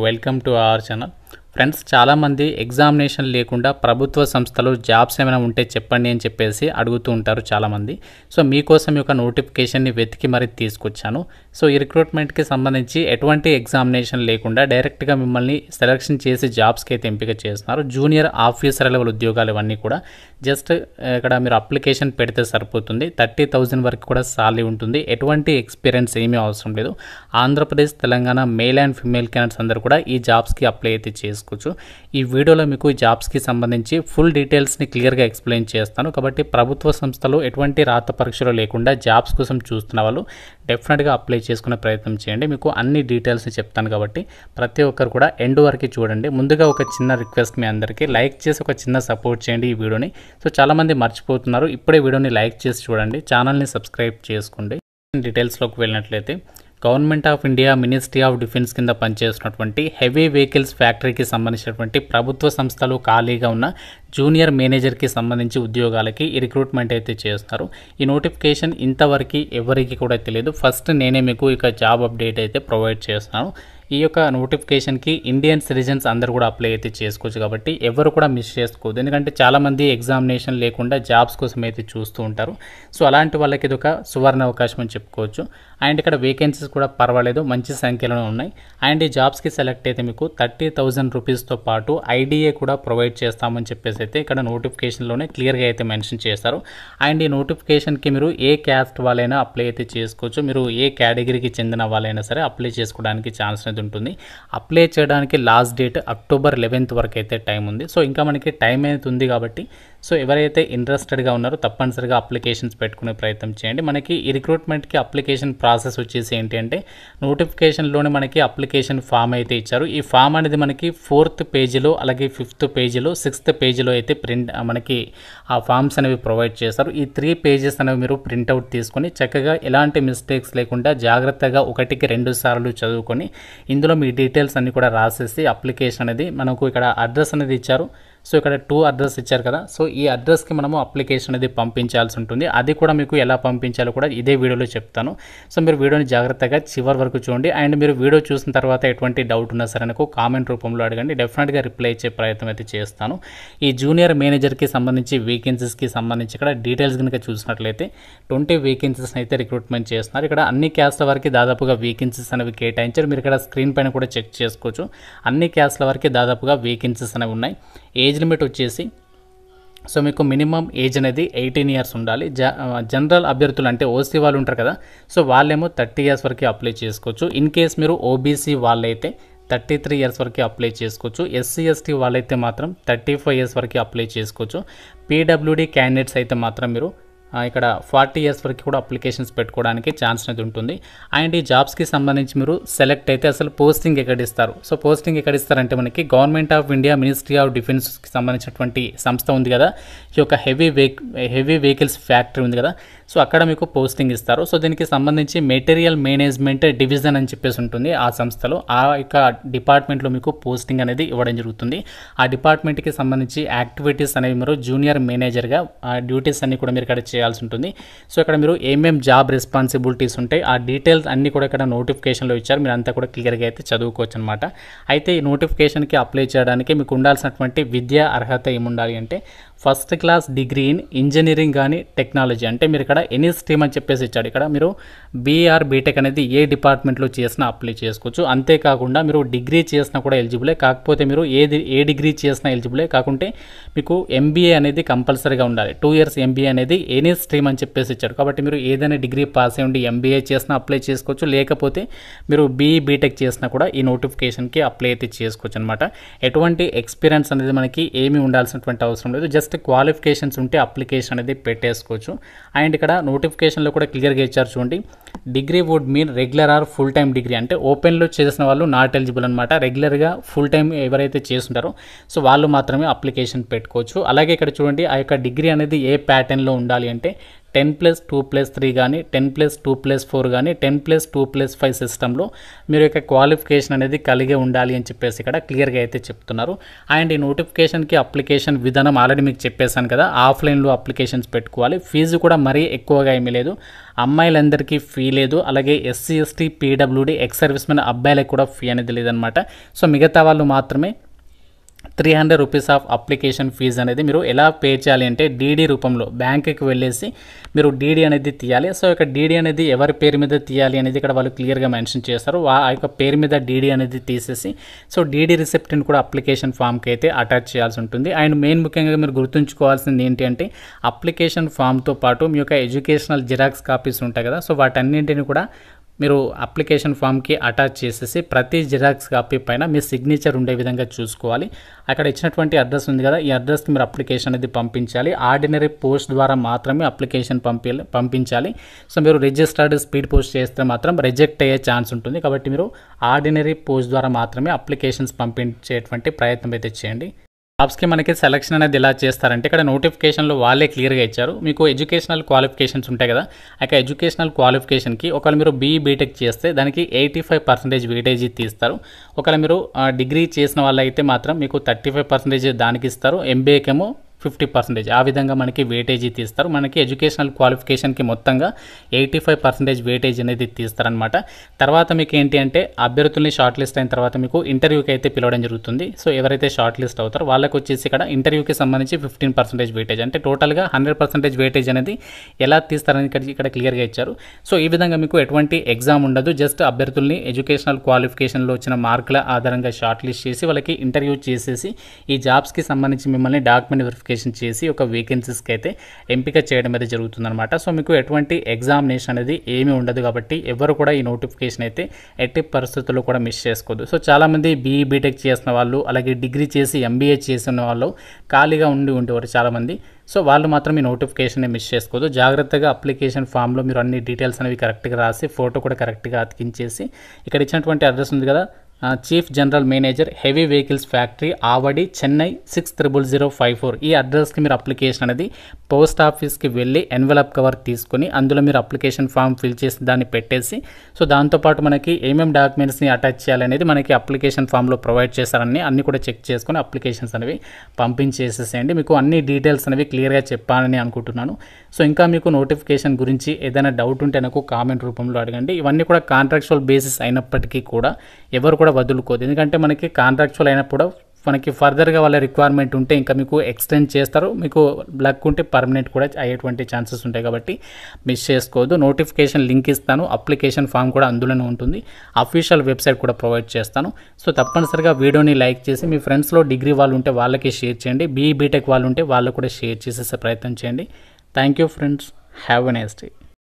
Welcome to our channel. Friends, చాలామంది examination లేకుండా ప్రభుత్వ సంస్థలు జాబ్స్ ఏమైనా ఉంటే చెప్పండి అని చెప్పేసి అడుగుతూ ఉంటారు చాలామంది. సో మీకోసం ఈ యొక్క నోటిఫికేషన్ని వెతికి మరీ తీసుకొచ్చాను. సో ఈ రిక్రూట్మెంట్కి సంబంధించి ఎటువంటి ఎగ్జామినేషన్ లేకుండా డైరెక్ట్గా మిమ్మల్ని సెలెక్షన్ చేసి జాబ్స్కి అయితే ఎంపిక చేస్తున్నారు. జూనియర్ ఆఫీసర్ లెవెల్ ఉద్యోగాలు ఇవన్నీ కూడా జస్ట్ ఇక్కడ మీరు అప్లికేషన్ పెడితే సరిపోతుంది. 30,000 వరకు కూడా సాలరీ ఉంటుంది. ఎటువంటి ఎక్స్పీరియన్స్ ఏమీ అవసరం లేదు. Andhra Pradesh, Telangana male and female candidates అందరూ కూడా ఈ జాబ్స్కి అప్లై అయితే చేసుకోవచ్చు. ఈ వీడియోలో మీకు ఈ జాబ్స్కి సంబంధించి ఫుల్ డీటెయిల్స్ని క్లియర్గా ఎక్స్ప్లెయిన్ చేస్తాను. కాబట్టి ప్రభుత్వ సంస్థలు ఎటువంటి రాత పరీక్షలు లేకుండా జాబ్స్ కోసం చూస్తున్న వాళ్ళు డెఫినెట్గా అప్లై చేసుకునే ప్రయత్నం చేయండి. మీకు అన్ని డీటెయిల్స్ని చెప్తాను కాబట్టి ప్రతి ఒక్కరు కూడా ఎండ్ వరకు చూడండి. ముందుగా ఒక చిన్న రిక్వెస్ట్, మీ అందరికీ లైక్ చేసి ఒక చిన్న సపోర్ట్ చేయండి ఈ వీడియోని. సో చాలామంది మర్చిపోతున్నారు, ఇప్పుడే వీడియోని లైక్ చేసి చూడండి, ఛానల్ని సబ్స్క్రైబ్ చేసుకోండి. డీటెయిల్స్లోకి వెళ్ళినట్లయితే government of India ministry of defence కింద పనిచేస్తున్నటువంటి హెవీ వెహికల్స్ ఫ్యాక్టరీకి సంబంధించినటువంటి ప్రభుత్వ సంస్థలు ఖాళీగా ఉన్న జూనియర్ మేనేజర్కి సంబంధించి ఉద్యోగాలకి ఈ రిక్రూట్మెంట్ అయితే చేస్తున్నారు. ఈ నోటిఫికేషన్ ఇంతవరకు ఎవరికి కూడా తెలియదు. ఫస్ట్ నేనే మీకు ఇక జాబ్ అప్డేట్ అయితే ప్రొవైడ్ చేస్తున్నాను. ఈ యొక్క నోటిఫికేషన్కి ఇండియన్ సిటిజన్స్ అందరూ కూడా అప్లై అయితే చేసుకోవచ్చు. కాబట్టి ఎవరు కూడా మిస్ చేసుకోవద్దు. ఎందుకంటే చాలామంది ఎగ్జామినేషన్ లేకుండా జాబ్స్ కోసం అయితే చూస్తూ ఉంటారు. సో అలాంటి వాళ్ళకి ఇది ఒక సువర్ణ అవకాశం అని చెప్పుకోవచ్చు. అండ్ ఇక్కడ వేకెన్సీస్ కూడా పర్వాలేదు, మంచి సంఖ్యలో ఉన్నాయి. అండ్ ఈ జాబ్స్కి సెలెక్ట్ అయితే మీకు 30,000 రూపీస్తో పాటు ఐడిఏ కూడా ప్రొవైడ్ చేస్తామని చెప్పేసి అయితే ఇక్కడ నోటిఫికేషన్లోనే క్లియర్గా అయితే మెన్షన్ చేస్తారు. అండ్ ఈ నోటిఫికేషన్కి మీరు ఏ క్యాస్ట్ వాళ్ళైనా అప్లై అయితే చేసుకోవచ్చు. మీరు ఏ కేటగిరీకి చెందిన వాళ్ళైనా సరే అప్లై చేసుకోవడానికి ఛాన్స్ అనేది ఉంటుంది. అప్లై చేయడానికి లాస్ట్ డేట్ అక్టోబర్ 11th వరకు అయితే టైం ఉంది. సో ఇంకా మనకి టైం అయితే ఉంది కాబట్టి సో ఎవరైతే ఇంట్రెస్టెడ్గా ఉన్నారో తప్పనిసరిగా అప్లికేషన్స్ పెట్టుకునే ప్రయత్నం చేయండి. మనకి ఈ రిక్రూట్మెంట్కి అప్లికేషన్ ప్రాసెస్ వచ్చేసి ఏంటి అంటే నోటిఫికేషన్లోనే మనకి అప్లికేషన్ ఫామ్ అయితే ఇచ్చారు. ఈ ఫామ్ అనేది మనకి 4th పేజీలో, అలాగే 5th పేజీలో, 6th పేజీలో అయితే మనకి ఆ ఫామ్స్ అనేవి ప్రొవైడ్ చేస్తారు. ఈ 3 పేజెస్ అనేవి మీరు ప్రింట్అవుట్ తీసుకొని చక్కగా ఎలాంటి మిస్టేక్స్ లేకుండా జాగ్రత్తగా 1కి 2 సార్లు చదువుకొని ఇందులో మీ డీటెయిల్స్ అన్ని కూడా రాసేసి అప్లికేషన్ అనేది మనకు ఇక్కడ అడ్రస్ అనేది ఇచ్చారు. సో ఇక్కడ 2 అడ్రస్ ఇచ్చారు కదా. సో ఈ అడ్రస్కి మనము అప్లికేషన్ అనేది పంపించాల్సి ఉంటుంది. అది కూడా మీకు ఎలా పంపించాలో కూడా ఇదే వీడియోలో చెప్తాను. సో మీరు వీడియోని జాగ్రత్తగా చివరి వరకు చూడండి. అండ్ మీరు వీడియో చూసిన తర్వాత ఎటువంటి డౌట్ ఉన్నా సరే నాకు కామెంట్ రూపంలో అడగండి, డెఫినెట్గా రిప్లై ఇచ్చే ప్రయత్నం అయితే చేస్తాను. ఈ జూనియర్ మేనేజర్కి సంబంధించి వేకెన్సీస్కి సంబంధించి ఇక్కడ డీటెయిల్స్ కనుక చూసినట్లయితే 20 వేకెన్సీస్ అయితే రిక్రూట్మెంట్ చేస్తున్నారు. ఇక్కడ అన్ని క్యాస్ట్ల వరకు దాదాపుగా వేకెన్సీస్ అనేవి కేటాయించారు. మీరు ఇక్కడ స్క్రీన్ పైన కూడా చెక్ చేసుకోవచ్చు. అన్ని క్యాస్ట్ల వరకు దాదాపుగా వేకెన్సీస్ అనేవి ఉన్నాయి. ఏజ్ లిమిట్ వచ్చేసి సో మీకు మినిమం ఏజ్ అనేది 18 ఇయర్స్ ఉండాలి. జనరల్ అభ్యర్థులు అంటే ఓసీ వాళ్ళు ఉంటారు కదా, సో వాళ్ళేమో 30 ఇయర్స్ వరకు అప్లై చేసుకోవచ్చు. ఇన్ కేస్ మీరు ఓబీసీ వాళ్ళైతే 33 ఇయర్స్ వరకు అప్లై చేసుకోవచ్చు. ఎస్సీ ఎస్టీ వాళ్ళైతే మాత్రం 35 ఇయర్స్ వరకు అప్లై చేసుకోవచ్చు. పీడబ్ల్యూడీ క్యాండిడేట్స్ అయితే మాత్రం మీరు ఇక్కడ 40 ఇయర్స్ వరకు కూడా అప్లికేషన్స్ పెట్టుకోవడానికి ఛాన్స్ అనేది ఉంటుంది. అండ్ ఈ జాబ్స్కి సంబంధించి మీరు సెలెక్ట్ అయితే అసలు పోస్టింగ్ ఎక్కడ ఇస్తారు? సో పోస్టింగ్ ఎక్కడ ఇస్తారంటే మనకి government of India ministry of డిఫెన్స్కి సంబంధించినటువంటి సంస్థ ఉంది కదా, ఈ యొక్క హెవీ వెహికల్స్ ఫ్యాక్టరీ ఉంది కదా, సో అక్కడ మీకు పోస్టింగ్ ఇస్తారు. సో దీనికి సంబంధించి మెటీరియల్ మేనేజ్మెంట్ డివిజన్ అని చెప్పేసి ఉంటుంది ఆ సంస్థలో. ఆ యొక్క డిపార్ట్మెంట్లో మీకు పోస్టింగ్ అనేది ఇవ్వడం జరుగుతుంది. ఆ డిపార్ట్మెంట్కి సంబంధించి యాక్టివిటీస్ అనేవి మీరు జూనియర్ మేనేజర్గా డ్యూటీస్ అన్ని కూడా మీరు ఇక్కడ చేయాల్సి ఉంటుంది. సో ఇక్కడ మీరు ఏమేం జాబ్ రెస్పాన్సిబిలిటీస్ ఉంటాయి ఆ డీటెయిల్స్ అన్నీ కూడా ఇక్కడ నోటిఫికేషన్లో ఇచ్చారు. మీరు అంతా కూడా క్లియర్గా అయితే చదువుకోవచ్చు అనమాట. అయితే ఈ నోటిఫికేషన్కి అప్లై చేయడానికి మీకు ఉండాల్సినటువంటి విద్యా అర్హత ఏముండాలి అంటే first class degree in engineering కానీ టెక్నాలజీ, అంటే మీరు ఇక్కడ ఎనీ స్ట్రీమ్ అని చెప్పేసి ఇచ్చాడు. ఇక్కడ మీరు బీఆర్ బీటెక్ అనేది ఏ డిపార్ట్మెంట్లో చేసినా అప్లై చేసుకోవచ్చు. అంతేకాకుండా మీరు డిగ్రీ చేసినా కూడా ఎలిజిబులే. కాకపోతే మీరు ఏ డిగ్రీ చేసినా ఎలిజిబులే. కాకుంటే మీకు ఎంబీఏ అనేది కంపల్సరీగా ఉండాలి. 2 ఇయర్స్ ఎంబీఏ అనేది ఎనీ స్ట్రీమ్ అని చెప్పేసి ఇచ్చాడు. కాబట్టి మీరు ఏదైనా డిగ్రీ పాస్ అయ్యి ఉండి ఎంబీఏ చేసినా అప్లై చేసుకోవచ్చు. లేకపోతే మీరు బీఈ బీటెక్ చేసినా కూడా ఈ నోటిఫికేషన్కి అప్లై అయితే చేసుకోవచ్చు అనమాట. ఎటువంటి ఎక్స్పీరియన్స్ అనేది మనకి ఏమీ ఉండాల్సినటువంటి అవసరం లేదు. జస్ట్ క్వాలిఫికేషన్స్ ఉంటే అప్లికేషన్ అనేది పెట్టేసుకోవచ్చు. అండ్ ఇక్కడ నోటిఫికేషన్లో కూడా క్లియర్గా ఇచ్చారు చూడండి. Degree would mean regular or full time degree, అంటే ఓపెన్లో చేసిన వాళ్ళు నాట్ ఎలిజిబుల్ అనమాట. రెగ్యులర్గా ఫుల్ టైం ఎవరైతే చేస్తుంటారో సో వాళ్ళు మాత్రమే అప్లికేషన్ పెట్టుకోవచ్చు. అలాగే ఇక్కడ చూడండి ఆ యొక్క డిగ్రీ అనేది ఏ ప్యాటర్న్లో ఉండాలి అంటే 10+2+3 కానీ 10+2+4 కానీ 10+2+5 సిస్టంలో మీరు యొక్క క్వాలిఫికేషన్ అనేది కలిగి ఉండాలి అని చెప్పేసి ఇక్కడ క్లియర్గా అయితే చెప్తున్నారు. అండ్ ఈ నోటిఫికేషన్కి అప్లికేషన్ విధానం ఆల్రెడీ మీకు చెప్పేశాను కదా, ఆఫ్లైన్లో అప్లికేషన్స్ పెట్టుకోవాలి. ఫీజు కూడా మరీ ఎక్కువగా ఏమీ లేదు, అమ్మాయిలందరికీ ఫీ లేదు, అలాగే SC ST PWD ex service men అబ్బాయిలకు కూడా ఫీ అనేది లేదనమాట. సో మిగతా వాళ్ళు మాత్రమే 300 రూపీస్ ఆఫ్ అప్లికేషన్ ఫీజు అనేది మీరు ఎలా పే చేయాలి అంటే డీడీ రూపంలో బ్యాంకుకి వెళ్ళేసి మీరు డీడీ అనేది తీయాలి. సో ఇక డీడీ అనేది ఎవరి పేరు మీద తీయాలి అనేది ఇక్కడ వాళ్ళు క్లియర్గా మెన్షన్ చేస్తారు. ఆ యొక్క పేరు మీద డీడీ అనేది తీసేసి సో డీడీ రిసిప్ట్ని కూడా అప్లికేషన్ ఫామ్కి అయితే అటాచ్ చేయాల్సి ఉంటుంది. అండ్ మెయిన్ ముఖ్యంగా మీరు గుర్తుంచుకోవాల్సింది ఏంటి అంటే అప్లికేషన్ ఫామ్తో పాటు మీ యొక్క ఎడ్యుకేషనల్ జిరాక్స్ కాపీస్ ఉంటాయి కదా, సో వాటన్నింటిని కూడా మీరు అప్లికేషన్ ఫామ్కి అటాచ్ చేసేసి ప్రతి జిరాక్స్ కాపీ పైన మీ సిగ్నేచర్ ఉండే విధంగా చూసుకోవాలి. అక్కడ ఇచ్చినటువంటి అడ్రస్ ఉంది కదా, ఈ అడ్రస్కి మీరు అప్లికేషన్ అనేది పంపించాలి. ఆర్డినరీ పోస్ట్ ద్వారా మాత్రమే అప్లికేషన్ పంపించాలి. సో మీరు రిజిస్టర్డ్ స్పీడ్ పోస్ట్ చేస్తే మాత్రం రిజెక్ట్ అయ్యే ఛాన్స్ ఉంటుంది. కాబట్టి మీరు ఆర్డినరీ పోస్ట్ ద్వారా మాత్రమే అప్లికేషన్స్ పంపించేటువంటి ప్రయత్నం అయితే చేయండి. జాబ్స్కి మనకి సెలక్షన్ అనేది ఎలా చేస్తారంటే ఇక్కడ నోటిఫికేషన్లో వాళ్ళే క్లియర్గా ఇచ్చారు. మీకు ఎడ్యుకేషనల్ క్వాలిఫికేషన్స్ ఉంటాయి కదా, ఆ ఎడ్యుకేషనల్ క్వాలిఫికేషన్కి ఒకవేళ మీరు బీటెక్ చేస్తే దానికి 85% వెయిటేజీ తీస్తారు. ఒకవేళ మీరు డిగ్రీ చేసిన వాళ్ళు అయితే మాత్రం మీకు 35% దానికి ఇస్తారు, ఎంబీఏకేమో 50%. ఆ విధంగా మనకి వెయిటేజీ తీస్తారు. మనకి ఎడ్యుకేషనల్ క్వాలిఫికేషన్కి మొత్తంగా 85% వెయిటేజ్ అనేది తీస్తారనమాట. తర్వాత మీకు ఏంటి అంటే అభ్యర్థుల్ని షార్ట్ లిస్ట్ అయిన తర్వాత మీకు ఇంటర్వ్యూకి అయితే పిలవడం జరుగుతుంది. సో ఎవరైతే షార్ట్ లిస్ట్ అవుతారో వాళ్ళకి వచ్చేసి ఇక్కడ ఇంటర్వ్యూకి సంబంధించి 15% వెయిటేజ్, అంటే టోటల్గా 100% వెయిటేజ్ అనేది ఎలా తీస్తారని ఇక్కడ క్లియర్గా ఇచ్చారు. సో ఈ విధంగా మీకు ఎటువంటి ఎగ్జామ్ ఉండదు, జస్ట్ అభ్యర్థుల్ని ఎడ్యుకేషనల్ క్వాలిఫికేషన్లో వచ్చిన మార్కుల ఆధారంగా షార్ట్ లిస్ట్ చేసి వాళ్ళకి ఇంటర్వ్యూ చేసేసి ఈ జాబ్స్కి సంబంధించి మిమ్మల్ని డాక్యుమెంట్ వెరిఫికేషన్ చేసి ఒక వేకెన్సీస్కి అయితే ఎంపిక చేయడం అయితే జరుగుతుందన్నమాట. సో మీకు ఎటువంటి ఎగ్జామినేషన్ అనేది ఏమీ ఉండదు కాబట్టి ఎవరు కూడా ఈ నోటిఫికేషన్ అయితే ఎట్టి పరిస్థితుల్లో కూడా మిస్ చేసుకోవద్దు. సో చాలామంది బీటెక్ చేసిన వాళ్ళు అలాగే డిగ్రీ చేసి ఎంబీఏ చేసిన వాళ్ళు ఖాళీగా ఉండేవారు చాలామంది. సో వాళ్ళు మాత్రం ఈ నోటిఫికేషన్ మిస్ చేసుకోవద్దు. జాగ్రత్తగా అప్లికేషన్ ఫామ్లో మీరు అన్ని డీటెయిల్స్ అనేవి కరెక్ట్గా రాసి ఫోటో కూడా కరెక్ట్గా అతికించేసి ఇక్కడ ఇచ్చినటువంటి అడ్రస్ ఉంది కదా, chief general manager heavy vehicles factory Avadi Chennai 600054 ఈ అడ్రస్కి మీరు అప్లికేషన్ అనేది పోస్ట్ ఆఫీస్కి వెళ్ళి ఎన్వలప్ కవర్ తీసుకొని అందులో మీరు అప్లికేషన్ ఫామ్ ఫిల్ చేసి దాన్ని పెట్టేసి సో దాంతోపాటు మనకి ఏమేమి డాక్యుమెంట్స్ని అటాచ్ చేయాలనేది మనకి అప్లికేషన్ ఫామ్లో ప్రొవైడ్ చేస్తారని అన్నీ కూడా చెక్ చేసుకొని అప్లికేషన్స్ అనేవి పంపించేసేసేయండి. మీకు అన్ని డీటెయిల్స్ అనేవి క్లియర్గా చెప్పాలని అనుకుంటున్నాను. సో ఇంకా మీకు నోటిఫికేషన్ గురించి ఏదైనా డౌట్ ఉంటే నాకు కామెంట్ రూపంలో అడగండి. ఇవన్నీ కూడా కాంట్రాక్చువల్ బేసిస్ అయినప్పటికీ కూడా ఎవరు కూడా వదులుకోదు, ఎందుకంటే మనకి కాంట్రాక్చువల్ అయినప్పుడు మనకి ఫర్దర్గా వాళ్ళ రిక్వైర్మెంట్ ఉంటే ఇంకా మీకు ఎక్స్టెండ్ చేస్తారు, మీకు లక్ ఉంటే పర్మనెంట్ కూడా అయ్యేటువంటి ఛాన్సెస్ ఉంటాయి కాబట్టి మిస్ చేసుకోవద్దు. నోటిఫికేషన్ లింక్ ఇస్తాను, అప్లికేషన్ ఫామ్ కూడా అందులోనే ఉంటుంది, అఫీషియల్ వెబ్సైట్ కూడా ప్రొవైడ్ చేస్తాను. సో తప్పనిసరిగా వీడియోని లైక్ చేసి మీ ఫ్రెండ్స్లో డిగ్రీ వాళ్ళు ఉంటే వాళ్ళకి షేర్ చేయండి, బీటెక్ వాళ్ళు ఉంటే వాళ్ళు కూడా షేర్ చేసేసే ప్రయత్నం చేయండి. Thank you friends, have a nice day.